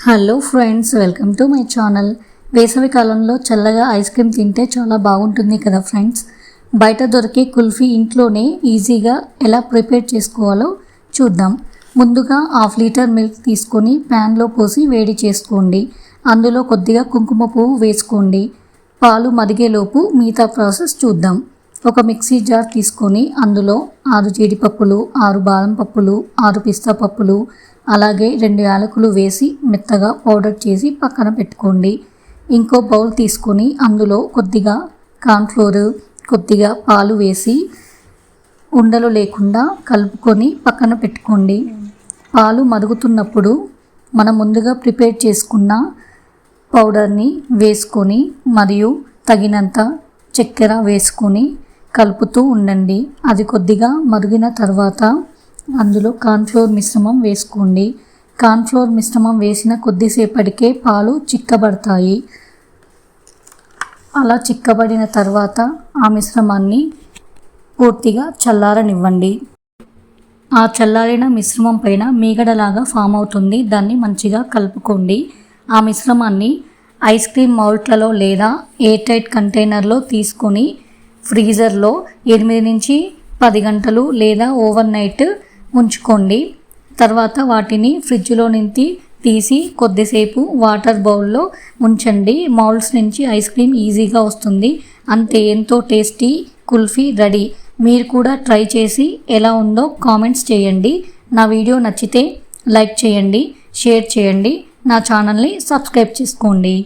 Hello friends, welcome to my channel. వేసవి కాలంలో చల్లగా ఐస్ క్రీమ్ తింటే చాలా బాగుంటుంది కదా ఫ్రెండ్స్. బయట దొరికే కుల్ఫీ ఇంట్లోనే ఈజీగా ఎలా ప్రిపేర్ చేసుకోవాలో చూద్దాం. ముందుగా 1/2 లీటర్ మిల్క్ తీసుకొని ప్యాన్లో పోసి వేడి చేసుకోండి. అందులో కొద్దిగా కుంకుమ పువ్వు వేసుకోండి. పాలు మరిగేలోపు మిగతా ప్రాసెస్ చూద్దాం. ఒక మిక్సీ జార్ తీసుకొని అందులో 6 జీడిపప్పులు, 6 బాదం పప్పులు, 6 పిస్తా పప్పులు, అలాగే 2 యాలకులు వేసి మెత్తగా పౌడర్ చేసి పక్కన పెట్టుకోండి. ఇంకో బౌల్ తీసుకొని అందులో కొద్దిగా కార్న్ఫ్లోర్, కొద్దిగా పాలు వేసి ఉండలు లేకుండా కలుపుకొని పక్కన పెట్టుకోండి. పాలు మరుగుతున్నప్పుడు మనం ముందుగా ప్రిపేర్ చేసుకున్న పౌడర్ని వేసుకొని మరియు తగినంత చక్కెర వేసుకొని కలుపుతూ ఉండండి. అది కొద్దిగా మరిగిన తర్వాత అందులో కార్న్ఫ్లోర్ మిశ్రమం వేసుకోండి. కార్న్ఫ్లోర్ మిశ్రమం వేసిన కొద్దిసేపటికే పాలు చిక్కబడతాయి. అలా చిక్కబడిన తర్వాత ఆ మిశ్రమాన్ని పూర్తిగా చల్లారనివ్వండి. ఆ చల్లారిన మిశ్రమం పైన మీగడలాగా ఫామ్ అవుతుంది. దాన్ని మంచిగా కలుపుకోండి. ఆ మిశ్రమాన్ని ఐస్ క్రీమ్ మౌల్ట్లలో లేదా ఎయిర్ టైట్ కంటైనర్లో తీసుకొని ఫ్రీజర్లో 8 నుంచి 10 గంటలు లేదా ఓవర్ నైట్ ఉంచుకోండి. తర్వాత వాటిని ఫ్రిడ్జ్లో నుంచి తీసి కొద్దిసేపు వాటర్ బౌల్లో ఉంచండి. మౌల్డ్స్ నుంచి ఐస్ క్రీమ్ ఈజీగా వస్తుంది. అంతే, ఎంతో టేస్టీ కుల్ఫీ రెడీ. మీరు కూడా ట్రై చేసి ఎలా ఉందో కామెంట్స్ చేయండి. నా వీడియో నచ్చితే లైక్ చేయండి, షేర్ చేయండి, నా ఛానల్ని సబ్స్క్రైబ్ చేసుకోండి.